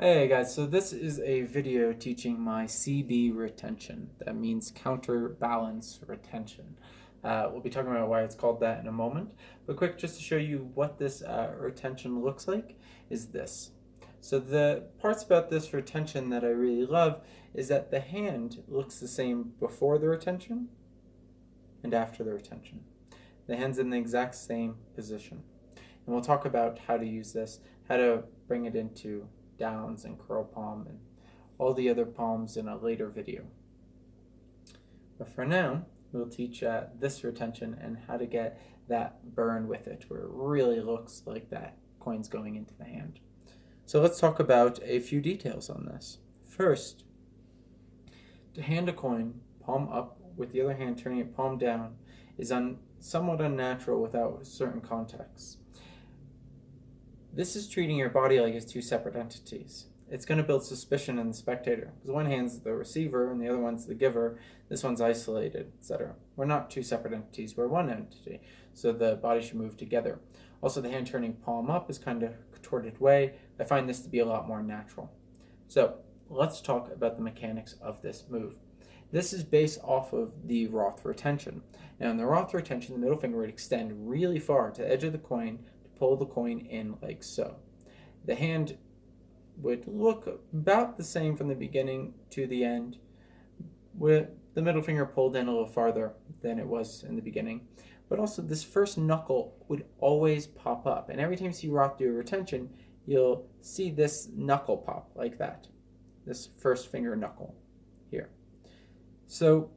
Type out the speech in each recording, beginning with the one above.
Hey guys, so this is a video teaching my CB retention. That means counterbalance retention. We'll be talking about why it's called that in a moment. But quick, just to show you what this retention looks like, is this. So the parts about this retention that I really love is that the hand looks the same before the retention and after the retention. The hand's in the exact same position. And we'll talk about how to use this, how to bring it into downs and curl palm and all the other palms in a later video. But for now, we'll teach this retention and how to get that burn with it, where it really looks like that coin's going into the hand. So let's talk about a few details on this. First, to hand a coin palm up with the other hand turning it palm down is somewhat unnatural without certain context. This is treating your body like it's two separate entities. It's going to build suspicion in the spectator, because one hand's the receiver and the other one's the giver. This one's isolated, etc. We're not two separate entities, we're one entity, so the body should move together. Also, the hand turning palm up is kind of contorted way. I find this to be a lot more natural. So let's talk about the mechanics of this move. This is based off of the Roth retention. Now in the Roth retention, the middle finger would extend really far to the edge of the coin, pull the coin in like so. The hand would look about the same from the beginning to the end, with the middle finger pulled in a little farther than it was in the beginning. But also this first knuckle would always pop up, and every time you see Roth do a retention, you'll see this knuckle pop like that, this first finger knuckle here. So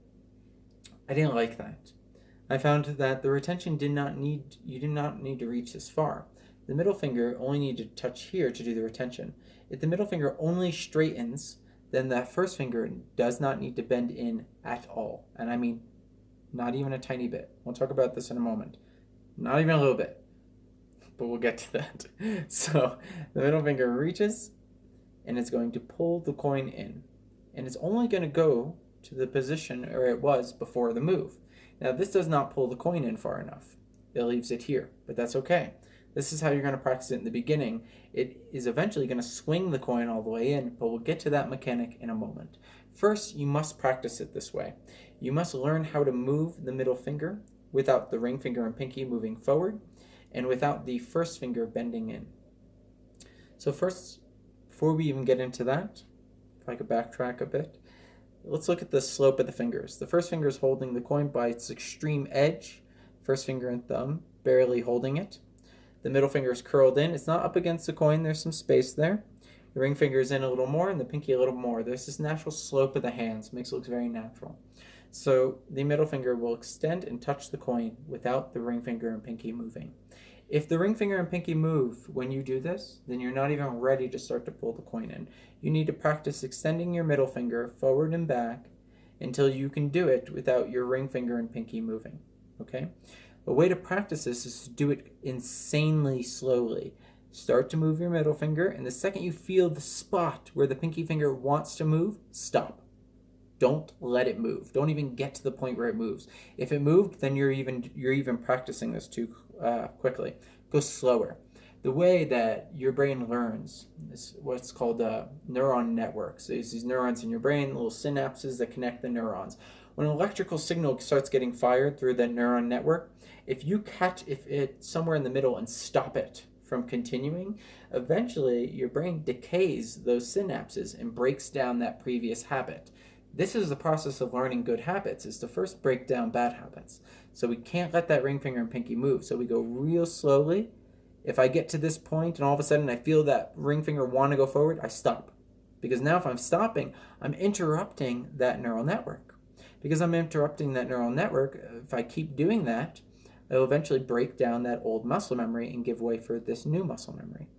I didn't like that. I found that the retention you did not need to reach this far. The middle finger only needed to touch here to do the retention. If the middle finger only straightens, then that first finger does not need to bend in at all. And I mean, not even a tiny bit. We'll talk about this in a moment. Not even a little bit, but we'll get to that. So the middle finger reaches, and it's going to pull the coin in. And it's only going to go to the position where it was before the move. Now this does not pull the coin in far enough. It leaves it here, but that's okay. This is how you're going to practice it in the beginning. It is eventually going to swing the coin all the way in, but we'll get to that mechanic in a moment. First, you must practice it this way. You must learn how to move the middle finger without the ring finger and pinky moving forward, and without the first finger bending in. So first, before we even get into that, if I could backtrack a bit, let's look at the slope of the fingers. The first finger is holding the coin by its extreme edge. First finger and thumb barely holding it. The middle finger is curled in. It's not up against the coin. There's some space there. The ring finger is in a little more and the pinky a little more. There's this natural slope of the hands. Makes it look very natural. So the middle finger will extend and touch the coin without the ring finger and pinky moving. If the ring finger and pinky move when you do this, then you're not even ready to start to pull the coin in. You need to practice extending your middle finger forward and back until you can do it without your ring finger and pinky moving. Okay? A way to practice this is to do it insanely slowly. Start to move your middle finger, and the second you feel the spot where the pinky finger wants to move, stop. Don't let it move. Don't even get to the point where it moves. If it moved, then you're even practicing this too quickly. Go slower. The way that your brain learns is what's called neuron networks. There's these neurons in your brain, little synapses that connect the neurons. When an electrical signal starts getting fired through that neuron network, if it's somewhere in the middle and stop it from continuing, eventually your brain decays those synapses and breaks down that previous habit. This is the process of learning good habits, is to first break down bad habits. So we can't let that ring finger and pinky move. So we go real slowly. If I get to this point and all of a sudden I feel that ring finger want to go forward, I stop. Because now if I'm stopping, I'm interrupting that neural network. Because I'm interrupting that neural network, if I keep doing that, it'll eventually break down that old muscle memory and give way for this new muscle memory.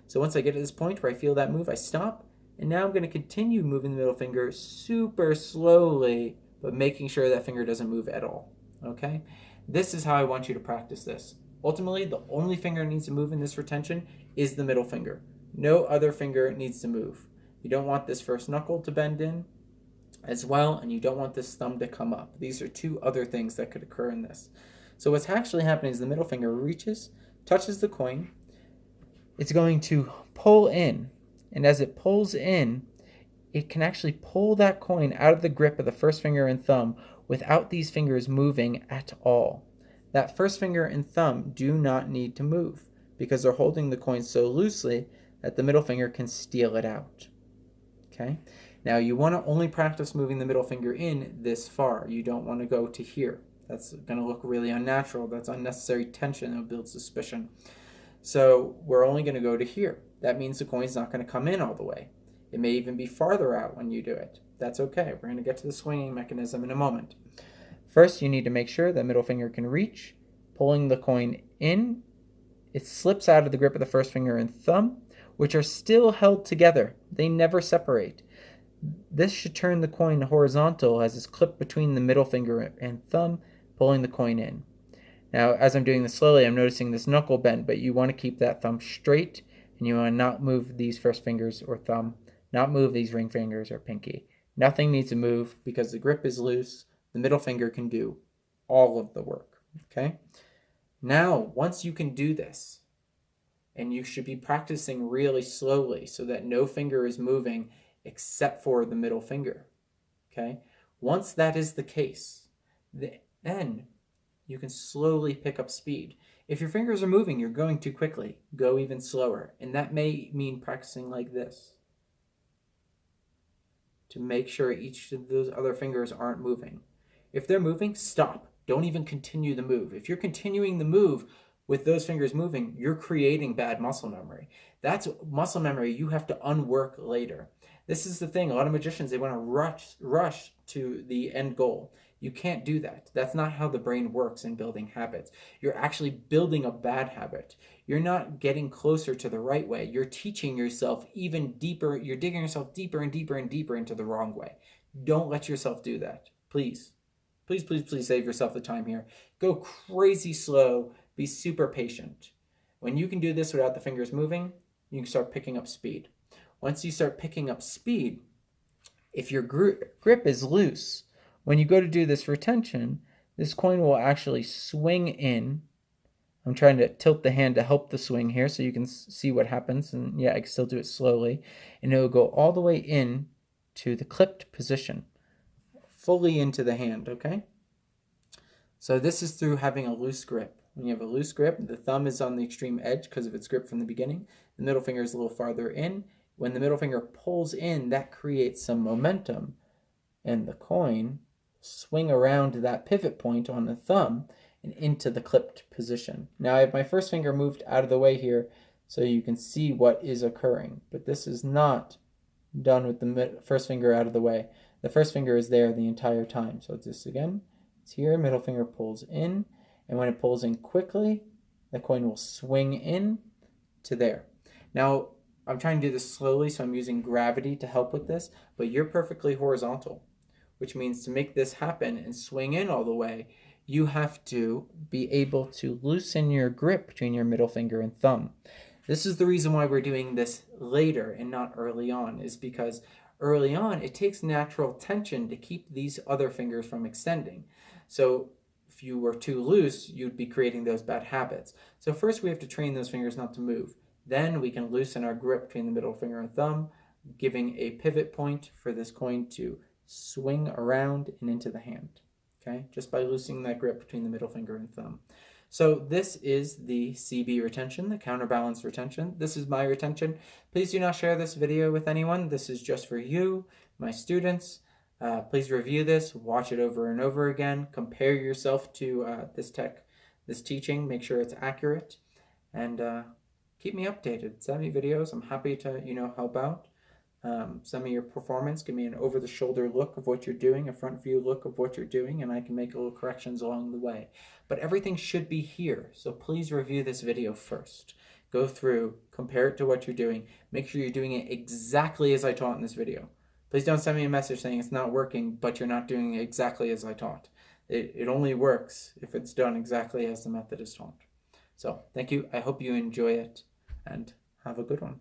So once I get to this point where I feel that move, I stop. And now I'm going to continue moving the middle finger super slowly, but making sure that finger doesn't move at all. Okay? This is how I want you to practice this. Ultimately, the only finger that needs to move in this retention is the middle finger. No other finger needs to move. You don't want this first knuckle to bend in as well, and you don't want this thumb to come up. These are two other things that could occur in this. So what's actually happening is the middle finger reaches, touches the coin. It's going to pull in and as it pulls in, it can actually pull that coin out of the grip of the first finger and thumb without these fingers moving at all. That first finger and thumb do not need to move because they're holding the coin so loosely that the middle finger can steal it out. Okay? Now you want to only practice moving the middle finger in this far. You don't want to go to here. That's going to look really unnatural. That's unnecessary tension. It'll build suspicion. So we're only going to go to here. That means the coin's not going to come in all the way. It may even be farther out when you do it. That's okay. We're going to get to the swinging mechanism in a moment. First, you need to make sure the middle finger can reach. Pulling the coin in, it slips out of the grip of the first finger and thumb, which are still held together. They never separate. This should turn the coin horizontal as it's clipped between the middle finger and thumb, pulling the coin in. Now, as I'm doing this slowly, I'm noticing this knuckle bend, but you want to keep that thumb straight, and you want to not move these first fingers or thumb, not move these ring fingers or pinky. Nothing needs to move because the grip is loose. The middle finger can do all of the work, okay? Now, once you can do this, and you should be practicing really slowly so that no finger is moving except for the middle finger, okay? Once that is the case, then you can slowly pick up speed. If your fingers are moving, you're going too quickly. Go even slower. And that may mean practicing like this to make sure each of those other fingers aren't moving. If they're moving, stop. Don't even continue the move. If you're continuing the move with those fingers moving, you're creating bad muscle memory. That's muscle memory you have to unwork later. This is the thing. A lot of magicians, they want to rush to the end goal. You can't do that. That's not how the brain works in building habits. You're actually building a bad habit. You're not getting closer to the right way. You're teaching yourself even deeper. You're digging yourself deeper and deeper and deeper into the wrong way. Don't let yourself do that. Please. Please, please, please save yourself the time here. Go crazy slow. Be super patient. When you can do this without the fingers moving, you can start picking up speed. Once you start picking up speed, if your grip is loose, when you go to do this retention, this coin will actually swing in. I'm trying to tilt the hand to help the swing here so you can see what happens. And yeah, I can still do it slowly. And it will go all the way in to the clipped position, fully into the hand, okay? So this is through having a loose grip. When you have a loose grip, the thumb is on the extreme edge because of its grip from the beginning. The middle finger is a little farther in. When the middle finger pulls in, that creates some momentum. And the coin swing around that pivot point on the thumb and into the clipped position. Now I have my first finger moved out of the way here so you can see what is occurring. But this is not done with the first finger out of the way. The first finger is there the entire time. So it's this again. It's here, middle finger pulls in. And when it pulls in quickly, the coin will swing in to there. Now, I'm trying to do this slowly, so I'm using gravity to help with this, but you're perfectly horizontal, which means to make this happen and swing in all the way, you have to be able to loosen your grip between your middle finger and thumb. This is the reason why we're doing this later and not early on, is because early on, it takes natural tension to keep these other fingers from extending. So if you were too loose, you'd be creating those bad habits. So first we have to train those fingers not to move. Then we can loosen our grip between the middle finger and thumb, giving a pivot point for this coin to swing around and into the hand, okay? Just by loosening that grip between the middle finger and thumb. So this is the CB retention, the counterbalance retention. This is my retention. Please do not share this video with anyone. This is just for you, my students. Please review this, watch it over and over again, compare yourself to this teaching, make sure it's accurate, and keep me updated. Send me videos. I'm happy to, help out. Send me your performance. Give me an over-the-shoulder look of what you're doing, a front view look of what you're doing, and I can make little corrections along the way. But everything should be here, so please review this video first. Go through, compare it to what you're doing. Make sure you're doing it exactly as I taught in this video. Please don't send me a message saying it's not working, but you're not doing it exactly as I taught. It only works if it's done exactly as the method is taught. So, thank you. I hope you enjoy it, and have a good one.